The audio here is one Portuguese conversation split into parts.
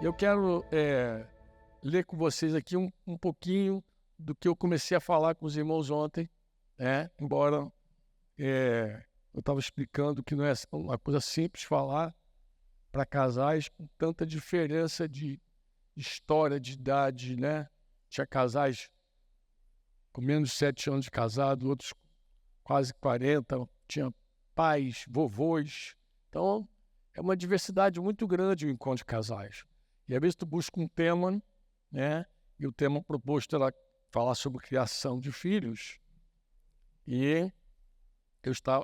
Eu quero ler com vocês aqui um pouquinho do que eu comecei a falar com os irmãos ontem, embora eu estava explicando que não é uma coisa simples falar para casais com tanta diferença de história, de idade, né? Tinha casais com menos de 7 anos de casado, outros quase 40, tinha pais, vovôs. Então, é uma diversidade muito grande o encontro de casais. E às vezes tu busca um tema, né? E o tema proposto era falar sobre criação de filhos. E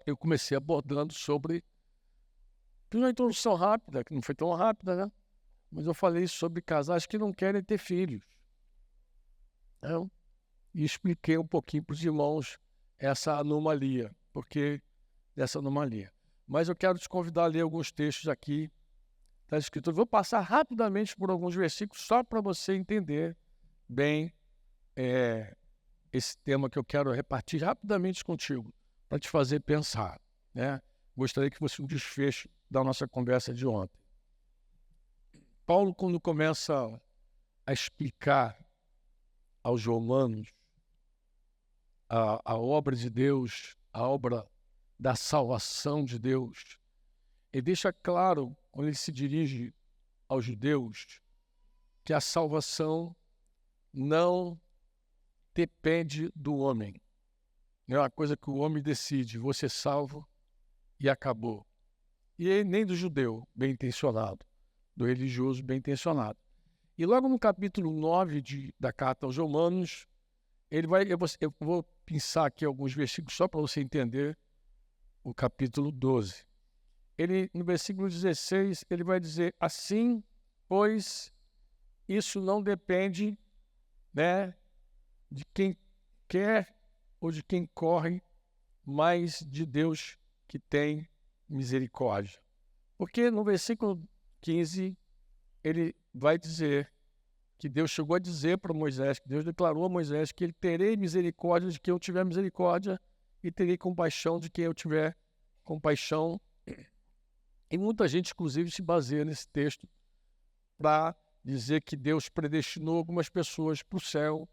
eu comecei abordando sobre... Fiz uma introdução rápida, que não foi tão rápida, né? Mas eu falei sobre casais que não querem ter filhos. Né? E expliquei um pouquinho para os irmãos essa anomalia, porque dessa anomalia. Mas eu quero te convidar a ler alguns textos aqui da Escritura. Vou passar rapidamente por alguns versículos só para você entender bem esse tema que eu quero repartir rapidamente contigo, para te fazer pensar, né? Gostaria que fosse um desfecho da nossa conversa de ontem. Paulo, quando começa a explicar aos romanos a obra de Deus, a obra da salvação de Deus, ele deixa claro, quando ele se dirige aos judeus, que a salvação não depende do homem. Não é uma coisa que o homem decide, vou ser salvo e acabou. E nem do judeu bem-intencionado, do religioso bem-intencionado. E logo no capítulo 9 da carta aos Romanos, eu vou pensar aqui alguns versículos só para você entender o capítulo 12. Ele, no versículo 16, ele vai dizer: assim, pois, isso não depende, né, de quem quer ou de quem corre, mas de Deus que tem misericórdia. Porque no versículo 15, ele vai dizer que Deus chegou a dizer para Moisés, que Deus declarou a Moisés que ele terei misericórdia de quem eu tiver misericórdia e terei compaixão de quem eu tiver compaixão. E muita gente, inclusive, se baseia nesse texto para dizer que Deus predestinou algumas pessoas para o céu,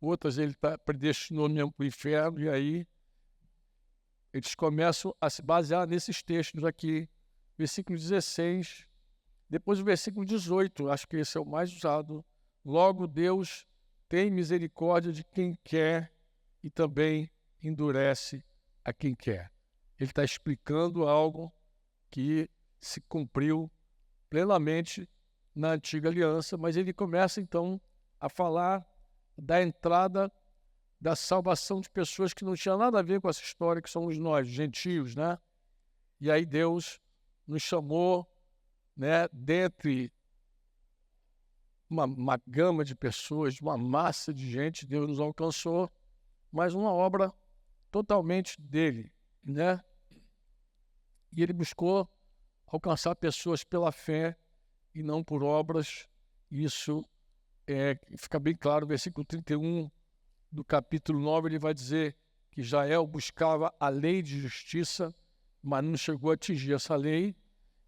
outras ele predestinou mesmo para o inferno, e aí eles começam a se basear nesses textos aqui, versículo 16, depois o versículo 18, acho que esse é o mais usado. Logo, Deus tem misericórdia de quem quer e também endurece a quem quer. Ele está explicando algo que se cumpriu plenamente na antiga aliança, mas ele começa então a falar da entrada da salvação de pessoas que não tinham nada a ver com essa história, que somos nós, gentios, né? E aí Deus nos chamou, né, dentre uma gama de pessoas, uma massa de gente, Deus nos alcançou, mas uma obra totalmente dele, né? E ele buscou alcançar pessoas pela fé e não por obras. Isso fica bem claro, no versículo 31 do capítulo 9, ele vai dizer que Israel buscava a lei de justiça, mas não chegou a atingir essa lei.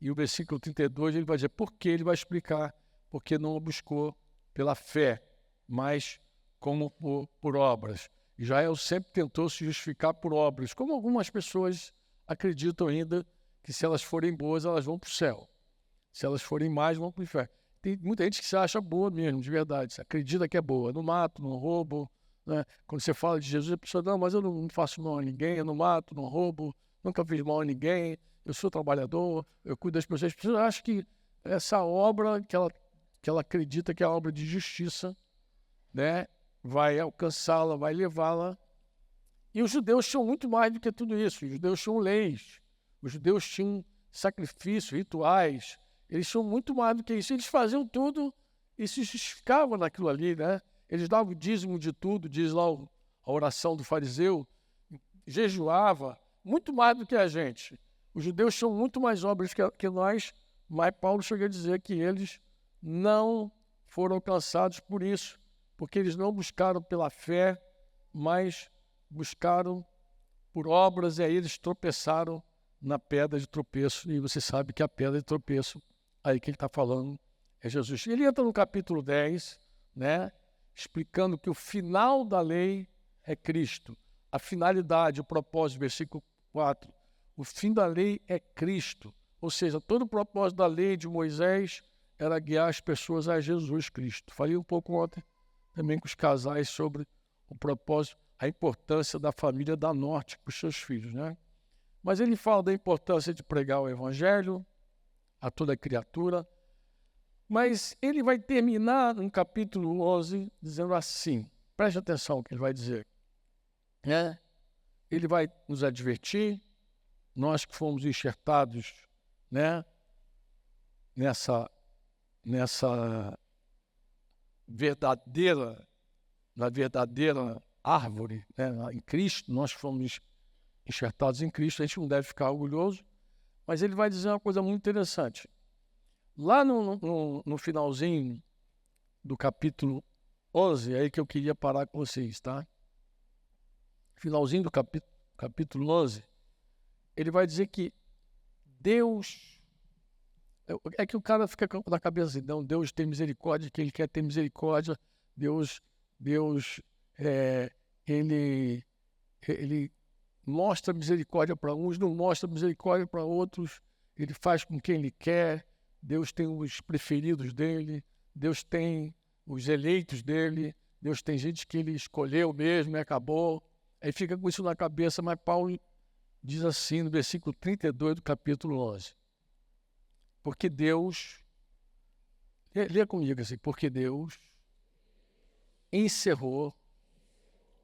E o versículo 32, ele vai dizer por que, ele vai explicar, porque não a buscou pela fé, mas como por obras. Israel sempre tentou se justificar por obras, como algumas pessoas acreditam ainda que se elas forem boas, elas vão para o céu. Se elas forem mais, vão para o inferno. Tem muita gente que se acha boa mesmo, de verdade, acredita que é boa. Não mato, não roubo, né? Quando você fala de Jesus, a pessoa, não, mas eu não faço mal a ninguém, eu não mato, não roubo, nunca fiz mal a ninguém, eu sou trabalhador, eu cuido das pessoas. As pessoas acham que essa obra que ela acredita que é a obra de justiça, né, vai alcançá-la, vai levá-la. E os judeus tinham muito mais do que tudo isso. Os judeus tinham leis, os judeus tinham sacrifícios, rituais, eles tinham muito mais do que isso. Eles faziam tudo e se justificavam naquilo ali, né? Eles davam o dízimo de tudo, diz lá a oração do fariseu, jejuava, muito mais do que a gente. Os judeus tinham muito mais obras que nós, mas Paulo chega a dizer que eles não foram alcançados por isso, porque eles não buscaram pela fé, mas buscaram por obras, e aí eles tropeçaram na pedra de tropeço, e você sabe que a pedra de tropeço, aí que ele está falando, é Jesus. Ele entra no capítulo 10, né, explicando que o final da lei é Cristo. A finalidade, o propósito, versículo 4, o fim da lei é Cristo. Ou seja, todo o propósito da lei de Moisés era guiar as pessoas a Jesus Cristo. Falei um pouco ontem também com os casais sobre o propósito, a importância da família da norte para os seus filhos, né? Mas ele fala da importância de pregar o evangelho a toda criatura, mas ele vai terminar no capítulo 11 dizendo assim, preste atenção no que ele vai dizer, né? Ele vai nos advertir, nós que fomos enxertados, né, nessa na verdadeira árvore, né, em Cristo, nós fomos enxertados em Cristo, a gente não deve ficar orgulhoso, mas ele vai dizer uma coisa muito interessante. Lá no finalzinho do capítulo 11, é aí que eu queria parar com vocês, tá? Finalzinho do capítulo 11, ele vai dizer que Deus... É que o cara fica na cabeça assim, não, Deus tem misericórdia, que ele quer ter misericórdia, Deus ele mostra misericórdia para uns, não mostra misericórdia para outros, ele faz com quem ele quer, Deus tem os preferidos dele, Deus tem os eleitos dele, Deus tem gente que ele escolheu mesmo e acabou. Aí fica com isso na cabeça, mas Paulo diz assim no versículo 32 do capítulo 11. Porque Deus, lê comigo assim, porque Deus encerrou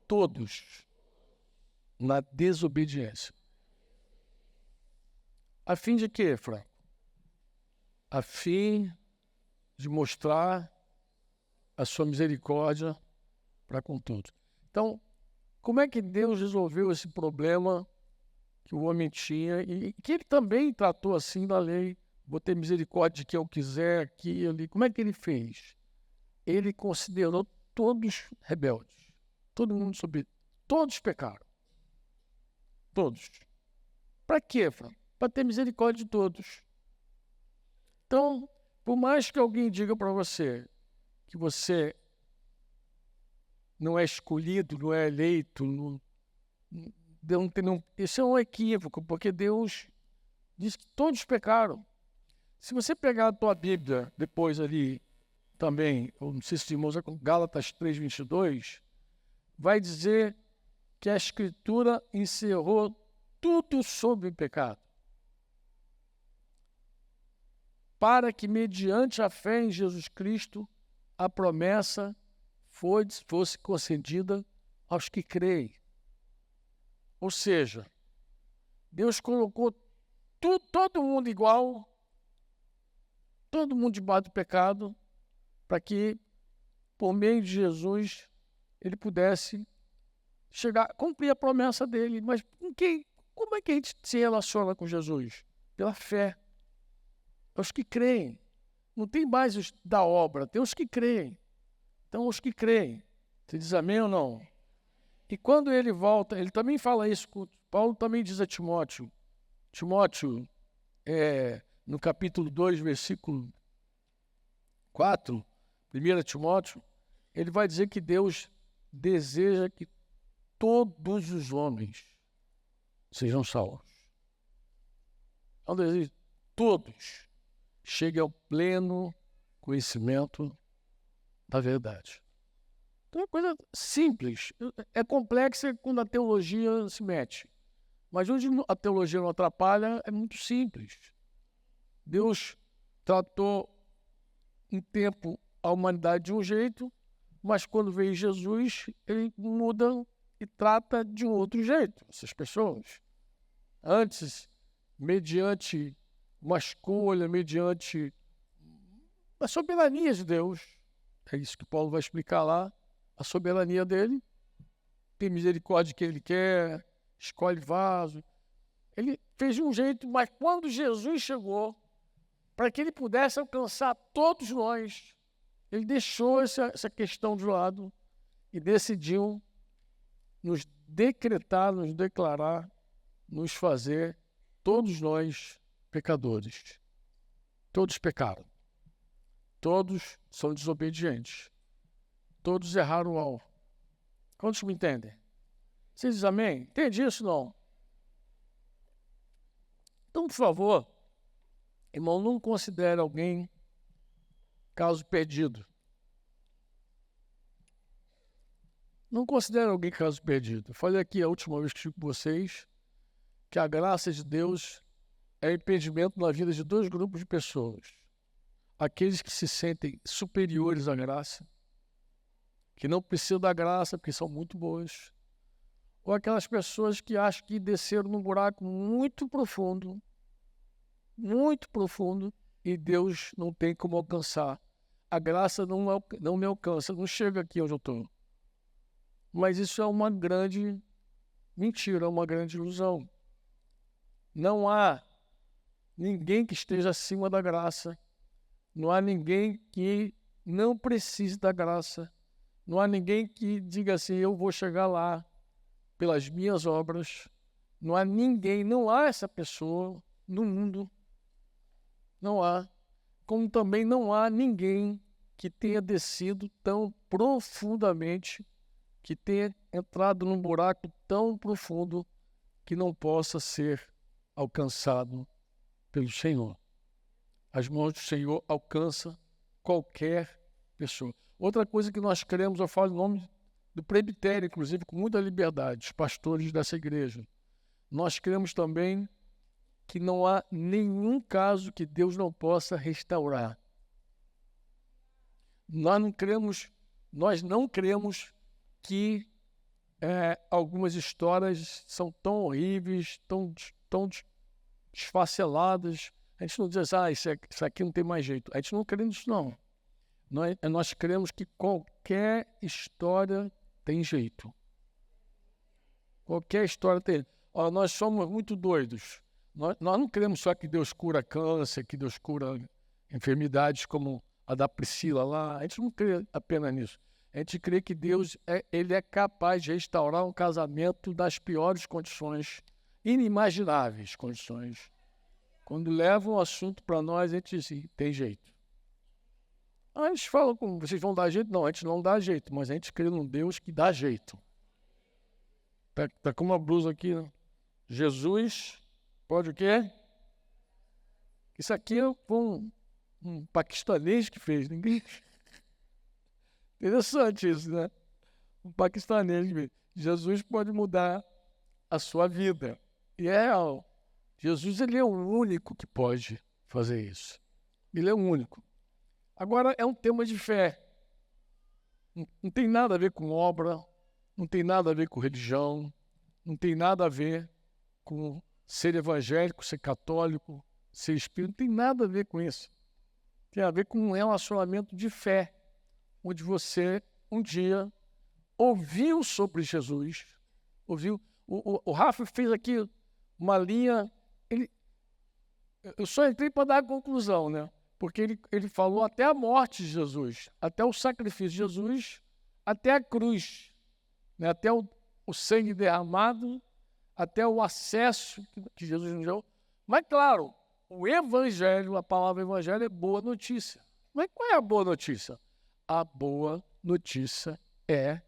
todos na desobediência. A fim de quê, Franco? A fim de mostrar a sua misericórdia para com todos. Então, como é que Deus resolveu esse problema que o homem tinha e que ele também tratou assim na lei? Vou ter misericórdia de quem eu quiser, aqui, ali. Como é que ele fez? Ele considerou todos rebeldes. Todo mundo todos pecaram. Todos. Para quê, Fran? Para ter misericórdia de todos. Então, por mais que alguém diga para você que você não é escolhido, não é eleito, isso é um equívoco, porque Deus diz que todos pecaram. Se você pegar a tua Bíblia depois ali também, eu não sei se de irmãos, Gálatas 3:22, vai dizer que a Escritura encerrou tudo sobre o pecado, para que mediante a fé em Jesus Cristo a promessa fosse concedida aos que creem. Ou seja, Deus colocou todo mundo igual, todo mundo debaixo do pecado, para que, por meio de Jesus, ele pudesse cumprir a promessa dele. Mas como é que a gente se relaciona com Jesus? Pela fé. Os que creem. Não tem mais os da obra, tem os que creem. Então, os que creem. Você diz amém ou não? E quando ele volta, ele também fala isso, Paulo também diz a Timóteo, no capítulo 2, versículo 4, 1 Timóteo, ele vai dizer que Deus deseja que todos os homens sejam salvos. É um desejo, todos cheguem ao pleno conhecimento da verdade. Então é uma coisa simples, é complexa quando a teologia se mete. Mas onde a teologia não atrapalha, é muito simples. Deus tratou um tempo a humanidade de um jeito, mas quando veio Jesus, ele muda e trata de um outro jeito essas pessoas. Antes, mediante uma escolha, mediante a soberania de Deus, é isso que Paulo vai explicar lá, a soberania dele, tem misericórdia de quem ele quer, escolhe vaso. Ele fez de um jeito, mas quando Jesus chegou, para que ele pudesse alcançar todos nós, ele deixou essa questão de lado e decidiu nos decretar, nos declarar, nos fazer todos nós pecadores. Todos pecaram. Todos são desobedientes. Todos erraram o alvo. Quantos me entendem? Vocês dizem amém? Entende isso, não? Então, por favor, irmão, não considere alguém caso perdido. Não considere alguém caso perdido. Eu falei aqui a última vez que estive com vocês que a graça de Deus é impedimento na vida de dois grupos de pessoas. Aqueles que se sentem superiores à graça, que não precisam da graça porque são muito boas, ou aquelas pessoas que acham que desceram num buraco muito profundo, e Deus não tem como alcançar. A graça não me alcança, não chega aqui onde eu estou. Mas isso é uma grande mentira, é uma grande ilusão. Não há ninguém que esteja acima da graça. Não há ninguém que não precise da graça. Não há ninguém que diga assim, eu vou chegar lá pelas minhas obras. Não há ninguém, não há essa pessoa no mundo. Não há. Como também não há ninguém que tenha descido tão profundamente, que tenha entrado num buraco tão profundo que não possa ser alcançado pelo Senhor. As mãos do Senhor alcançam qualquer pessoa. Outra coisa que nós queremos, eu falo em nome do presbitério, inclusive, com muita liberdade, os pastores dessa igreja. Nós cremos também que não há nenhum caso que Deus não possa restaurar. Nós não cremos que algumas histórias são tão horríveis, tão desfaceladas. A gente não diz, isso aqui não tem mais jeito. A gente não crê nisso, não. Nós cremos que qualquer história tem jeito. Qualquer história tem. Nós somos muito doidos. Nós não cremos só que Deus cura câncer, que Deus cura enfermidades como a da Priscila lá. A gente não crê apenas nisso. A gente crê que Deus ele é capaz de restaurar um casamento das piores condições, inimagináveis condições. Quando leva um assunto para nós, a gente diz assim, tem jeito. A gente fala, como vocês vão dar jeito? Não, a gente não dá jeito, mas a gente crê num Deus que dá jeito. Tá com uma blusa aqui, né? Jesus pode o quê? Isso aqui é um paquistanês que fez, ninguém... Interessante isso, né? Um paquistanês que fez. Jesus pode mudar a sua vida. E é real. Jesus, ele é o único que pode fazer isso. Ele é o único. Agora, é um tema de fé. Não tem nada a ver com obra, não tem nada a ver com religião, não tem nada a ver com ser evangélico, ser católico, ser espírita, não tem nada a ver com isso. Tem a ver com um relacionamento de fé, onde você, um dia, ouviu sobre Jesus, ouviu. O Rafa fez aqui uma linha, eu só entrei para dar a conclusão, né? Porque ele falou até a morte de Jesus, até o sacrifício de Jesus, até a cruz, né? Até o sangue derramado, até o acesso que Jesus nos deu. Mas, claro, o evangelho, a palavra evangelho é boa notícia. Mas qual é a boa notícia? A boa notícia é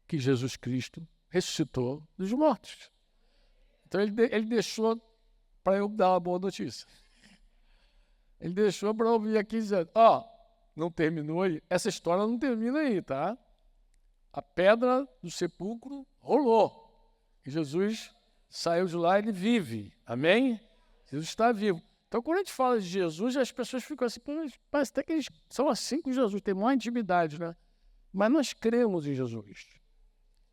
que Jesus Cristo ressuscitou dos mortos. Então, ele deixou para eu dar uma boa notícia. Ele deixou para eu ouvir aqui dizendo, não terminou aí. Essa história não termina aí, tá? A pedra do sepulcro rolou. E Jesus saiu de lá, ele vive. Amém? Jesus está vivo. Então, quando a gente fala de Jesus, as pessoas ficam assim, parece até que eles são assim com Jesus, tem maior intimidade, né? Mas nós cremos em Jesus.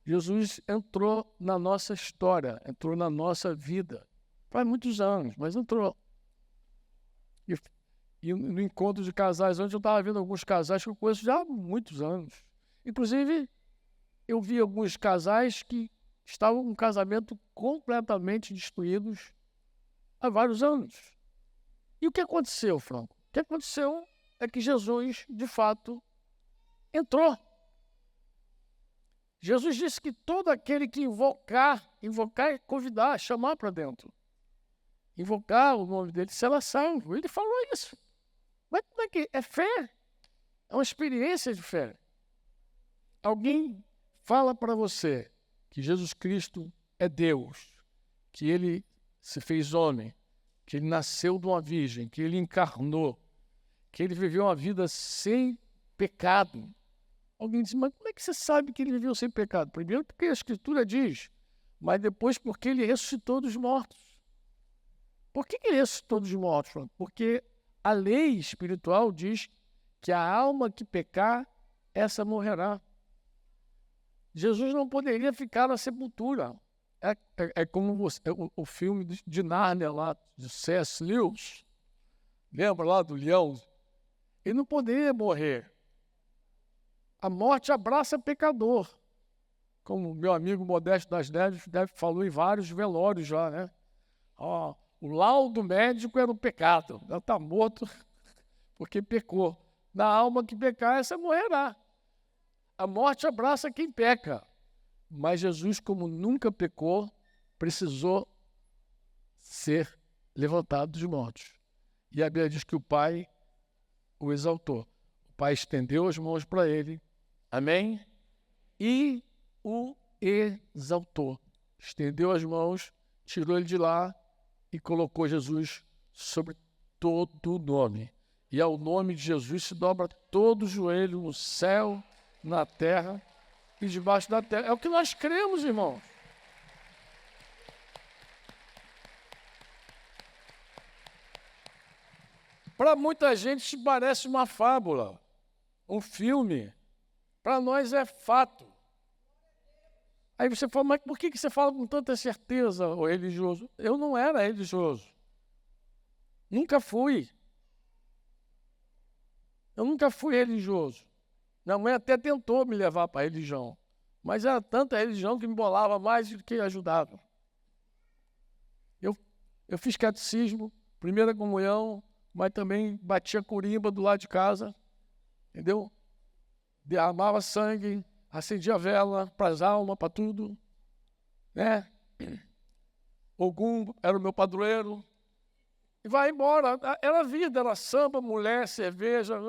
Jesus entrou na nossa história, entrou na nossa vida. Faz muitos anos, mas entrou. E no encontro de casais, onde eu estava vendo alguns casais que eu conheço já há muitos anos. Inclusive, eu vi alguns casais que estavam com um casamento completamente destruídos há vários anos. E o que aconteceu, Franco? O que aconteceu é que Jesus, de fato, entrou. Jesus disse que todo aquele que invocar é convidar, chamar para dentro. invocar o nome dele, será salvo. Ele falou isso. Mas como é que é fé? É uma experiência de fé. Alguém fala para você que Jesus Cristo é Deus, que ele se fez homem, que ele nasceu de uma virgem, que ele encarnou, que ele viveu uma vida sem pecado. Alguém diz, mas como é que você sabe que ele viveu sem pecado? Primeiro porque a Escritura diz, mas depois porque ele ressuscitou dos mortos. Por que ele ressuscitou dos mortos? Porque a lei espiritual diz que a alma que pecar, essa morrerá. Jesus não poderia ficar na sepultura. É como o filme de Nárnia lá, de C.S. Lewis. Lembra lá do leão? Ele não poderia morrer. A morte abraça pecador. Como meu amigo Modesto das Neves falou em vários velórios já, né? O laudo médico era o pecado. Ela está morto porque pecou. Na alma que pecar, essa morrerá. A morte abraça quem peca. Mas Jesus, como nunca pecou, precisou ser levantado dos mortos. E a Bíblia diz que o Pai o exaltou. O Pai estendeu as mãos para ele. Amém? E o exaltou. Estendeu as mãos, tirou ele de lá e colocou Jesus sobre todo o nome. E ao nome de Jesus se dobra todo o joelho no céu, na terra e debaixo da terra. É o que nós cremos, irmãos. Para muita gente isso parece uma fábula, um filme. Para nós é fato. Aí você fala, mas por que você fala com tanta certeza, ô religioso? Eu não era religioso. Nunca fui. Eu nunca fui religioso. Minha mãe até tentou me levar para a religião. Mas era tanta religião que me bolava mais do que ajudava. Eu fiz catecismo, primeira comunhão, mas também batia corimba do lado de casa. Entendeu? Derramava sangue, acendia vela para as almas, para tudo. Né? Ogum era o meu padroeiro. E vai embora. Era vida, era samba, mulher, cerveja,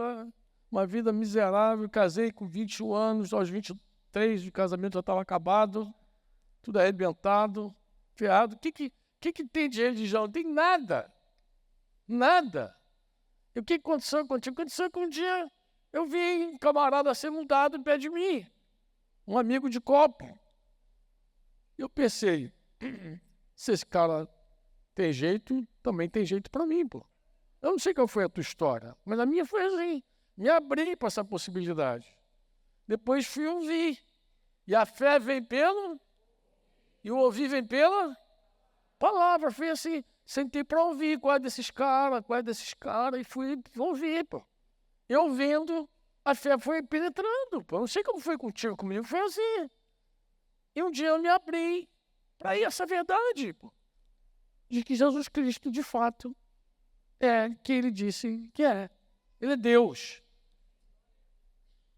uma vida miserável. Casei com 21 anos, aos 23 de casamento já estava acabado, tudo arrebentado, ferrado. O que tem de religião? Não tem nada. Nada. E o que aconteceu contigo? Aconteceu que um dia eu vi um camarada ser mudado perto de mim, um amigo de copo. Eu pensei, se esse cara tem jeito, também tem jeito para mim, pô. Eu não sei qual foi a tua história, mas a minha foi assim. Me abri para essa possibilidade. Depois fui ouvir. E a fé vem pelo, e o ouvir vem pela palavra. Fui assim, sentei para ouvir qual é desses caras, e fui ouvir, pô. Eu vendo, a fé foi penetrando, pô. Eu não sei como foi contigo, comigo foi assim. E um dia eu me abri para essa verdade, pô. De que Jesus Cristo, de fato, é quem ele disse que é. Ele é Deus.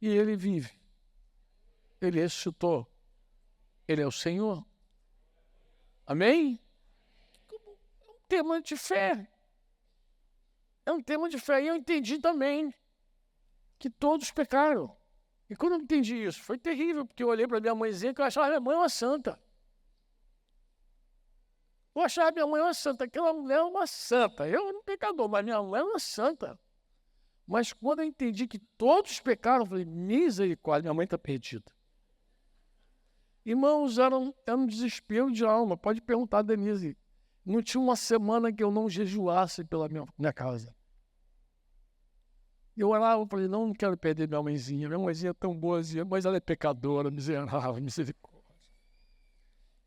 E ele vive. Ele ressuscitou. Ele é o Senhor. Amém? É um tema de fé. É um tema de fé. E eu entendi também que todos pecaram. E quando eu entendi isso, foi terrível, porque eu olhei para minha mãezinha que eu achava minha mãe uma santa. Eu achava minha mãe uma santa, aquela mulher é uma santa. Eu era um pecador, mas minha mãe é uma santa. Mas quando eu entendi que todos pecaram, eu falei, misericórdia, minha mãe está perdida. Irmãos, era um desespero de alma. Pode perguntar a Denise. Não tinha uma semana que eu não jejuasse pela minha casa. Eu orava, eu falei, não quero perder minha mãezinha. Minha mãezinha é tão boazinha, mas ela é pecadora, miserável, misericórdia.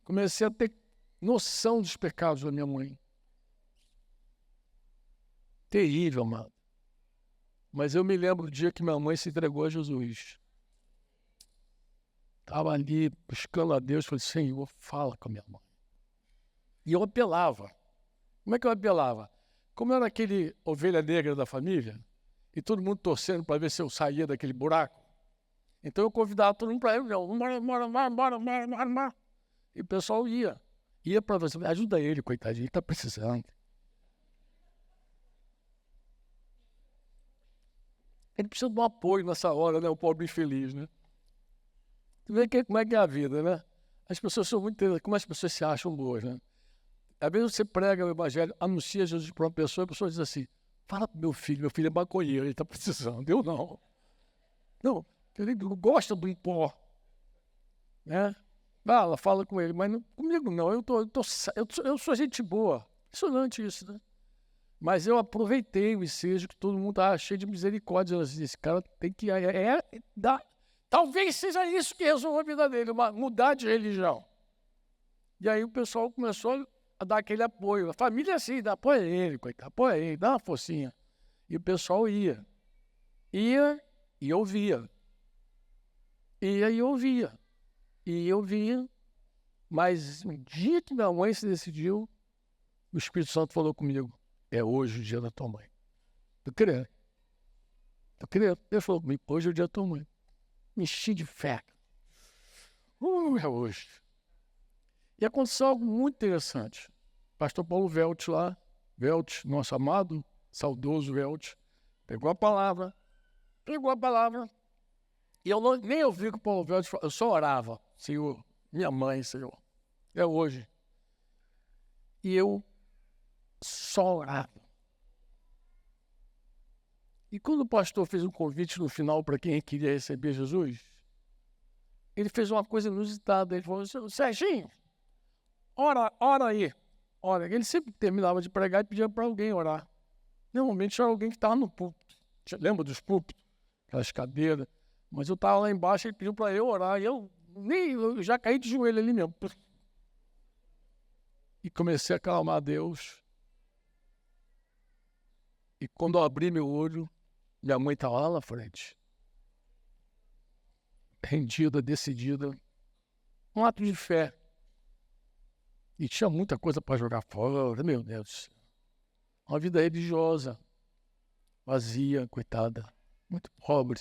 Comecei a ter noção dos pecados da minha mãe. Terrível, amado. Mas eu me lembro do dia que minha mãe se entregou a Jesus. Estava ali buscando a Deus, falei, Senhor, fala com a minha mãe. E eu apelava. Como é que eu apelava? Como eu era aquele ovelha negra da família, e todo mundo torcendo para ver se eu saía daquele buraco, então eu convidava todo mundo para ir, bora. E o pessoal ia para você, ajuda ele, coitadinho, ele está precisando. Ele precisa de um apoio nessa hora, né? O pobre infeliz, né? Tu vê como é que é a vida, né? As pessoas são muito interessantes, como as pessoas se acham boas, né? Às vezes você prega o evangelho, anuncia Jesus para uma pessoa, e a pessoa diz assim, fala pro meu filho é maconheiro, ele está precisando. Eu não. Não, ele gosta do pó, né? Fala com ele, mas não, comigo não, eu sou gente boa. Impressionante isso, né? Mas eu aproveitei o ensejo que todo mundo estava cheio de misericórdia. Esse cara tem que... talvez seja isso que resolva a vida dele, mudar de religião. E aí o pessoal começou a dar aquele apoio. A família assim, apoia ele, coitado, apoia ele, dá uma forcinha. E o pessoal ia e ouvia. Ia e ouvia. E eu via, mas o dia que minha mãe se decidiu, o Espírito Santo falou comigo, é hoje o dia da tua mãe. Tô querendo. Ele falou comigo, hoje é o dia da tua mãe. Me enchi de fé. É hoje. E aconteceu algo muito interessante. Pastor Paulo Velt lá, nosso amado, saudoso Velt, pegou a palavra, e eu nem ouvi o que o Paulo Velt falou, eu só orava, Senhor, minha mãe, Senhor, é hoje. E eu só orava. E quando o pastor fez um convite no final para quem queria receber Jesus, ele fez uma coisa inusitada. Ele falou assim, Serginho, ora aí. Ora, ele sempre terminava de pregar e pedia para alguém orar. Normalmente era alguém que estava no púlpito. Lembra dos púlpitos? Aquelas cadeiras. Mas eu estava lá embaixo, ele pediu para eu orar. E eu já caí de joelho ali mesmo. E comecei a clamar a Deus. E quando eu abri meu olho, minha mãe estava lá na frente. Rendida, decidida. Um ato de fé. E tinha muita coisa para jogar fora, meu Deus. Uma vida religiosa. Vazia, coitada. Muito pobre.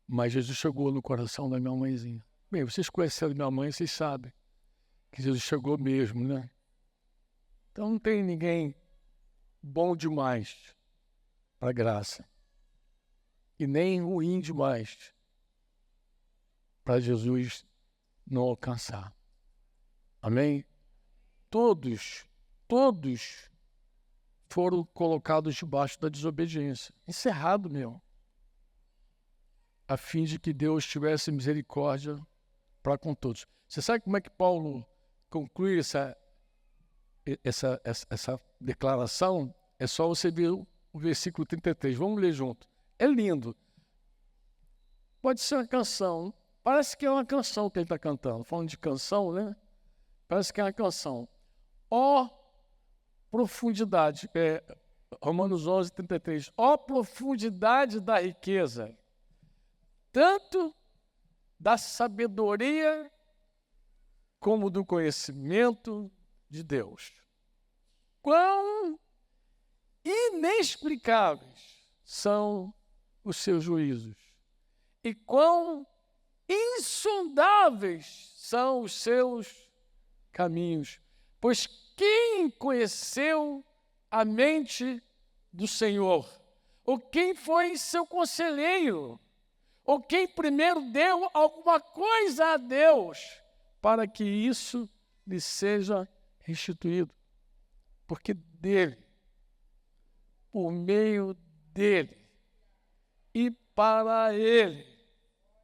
Mas Jesus chegou no coração da minha mãezinha. Bem, vocês conheceram minha mãe, vocês sabem que Jesus chegou mesmo, né? Então não tem ninguém bom demais para a graça. E nem ruim demais para Jesus não alcançar. Amém? Todos foram colocados debaixo da desobediência. Encerrado, meu. A fim de que Deus tivesse misericórdia para com todos. Você sabe como é que Paulo conclui essa declaração? É só você ver o versículo 33. Vamos ler junto. É lindo. Pode ser uma canção. Parece que é uma canção que ele está cantando. Falando de canção, né? Parece que é uma canção. Ó profundidade. Romanos 11, 33. Ó profundidade da riqueza, tanto da sabedoria como do conhecimento de Deus. Quão inexplicáveis são os seus juízos e quão insondáveis são os seus caminhos. Pois quem conheceu a mente do Senhor? Ou quem foi seu conselheiro? Ou quem primeiro deu alguma coisa a Deus para que isso lhe seja restituído? Porque dele, por meio dele e para ele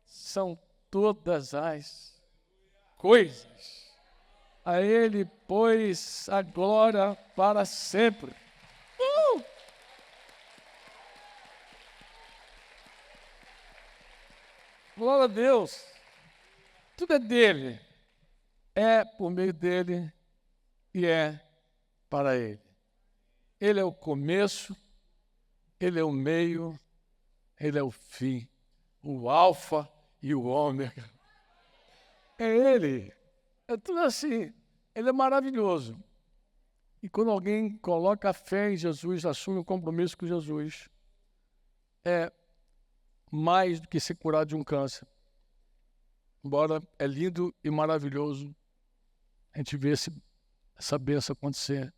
são todas as coisas. A ele, pois, a glória para sempre. Glória a Deus. Tudo é dele. É por meio dele e é para ele. Ele é o começo, ele é o meio, ele é o fim, o alfa e o ômega. É ele. É tudo assim. Ele é maravilhoso. E quando alguém coloca a fé em Jesus, assume um compromisso com Jesus, é mais do que ser curado de um câncer. Embora é lindo e maravilhoso a gente ver essa bênção acontecer.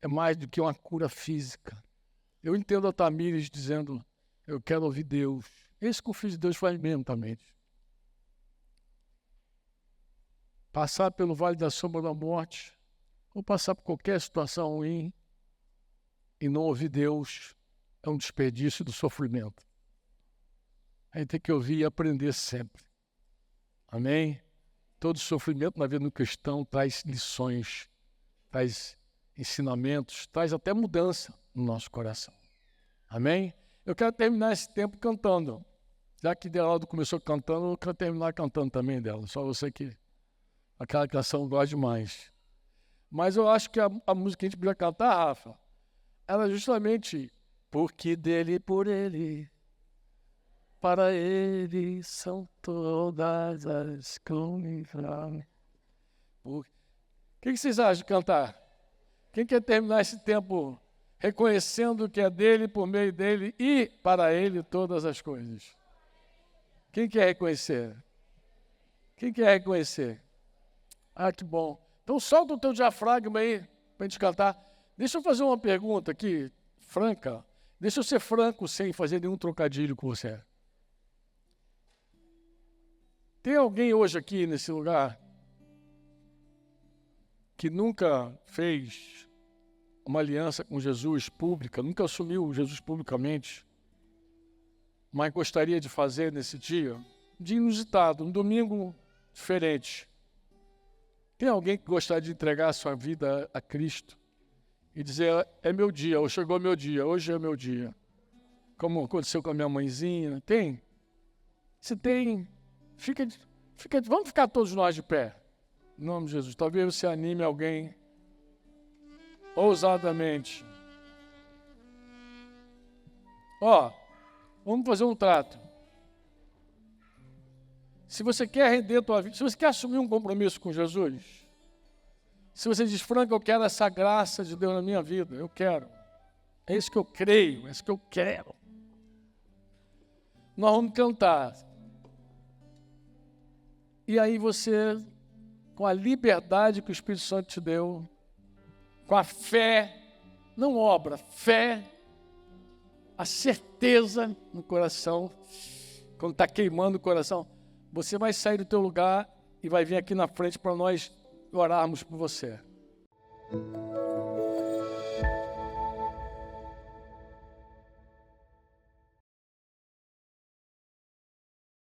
é mais do que uma cura física. Eu entendo a Tamires dizendo, eu quero ouvir Deus. É isso que o Filho de Deus faz mesmo, Tamires. Passar pelo vale da sombra da morte, ou passar por qualquer situação ruim, e não ouvir Deus, é um desperdício do sofrimento. A gente tem que ouvir e aprender sempre. Amém? Todo sofrimento na vida do cristão traz lições, traz ensinamentos, traz até mudança no nosso coração. Amém? Eu quero terminar esse tempo cantando. Já que Deraldo começou cantando, eu quero terminar cantando também dela. Só você que aquela canção gosta demais. Mas eu acho que a música que a gente podia cantar, Rafa, era justamente porque dele e por ele, para ele são todas as coisas. O que vocês acham de cantar? Quem quer terminar esse tempo reconhecendo que é dele, por meio dele e para ele todas as coisas? Quem quer reconhecer? Quem quer reconhecer? Ah, que bom. Então solta o teu diafragma aí para a gente cantar. Deixa eu fazer uma pergunta aqui, franca. Deixa eu ser franco sem fazer nenhum trocadilho com você. Tem alguém hoje aqui nesse lugar que nunca fez uma aliança com Jesus pública, nunca assumiu Jesus publicamente, mas gostaria de fazer nesse dia? Um dia inusitado, um domingo diferente. Tem alguém que gostaria de entregar a sua vida a Cristo e dizer, é meu dia, ou chegou meu dia, hoje é meu dia. Como aconteceu com a minha mãezinha. Tem? Se tem, vamos ficar todos nós de pé. Em nome de Jesus. Talvez você anime alguém ousadamente. Vamos fazer um trato. Se você quer render a tua vida, se você quer assumir um compromisso com Jesus, se você diz, Franco, eu quero essa graça de Deus na minha vida, eu quero. É isso que eu creio, é isso que eu quero. Nós vamos cantar. E aí você, com a liberdade que o Espírito Santo te deu, com a fé, não obra, fé, a certeza no coração, quando está queimando o coração, você vai sair do teu lugar e vai vir aqui na frente para nós orarmos por você.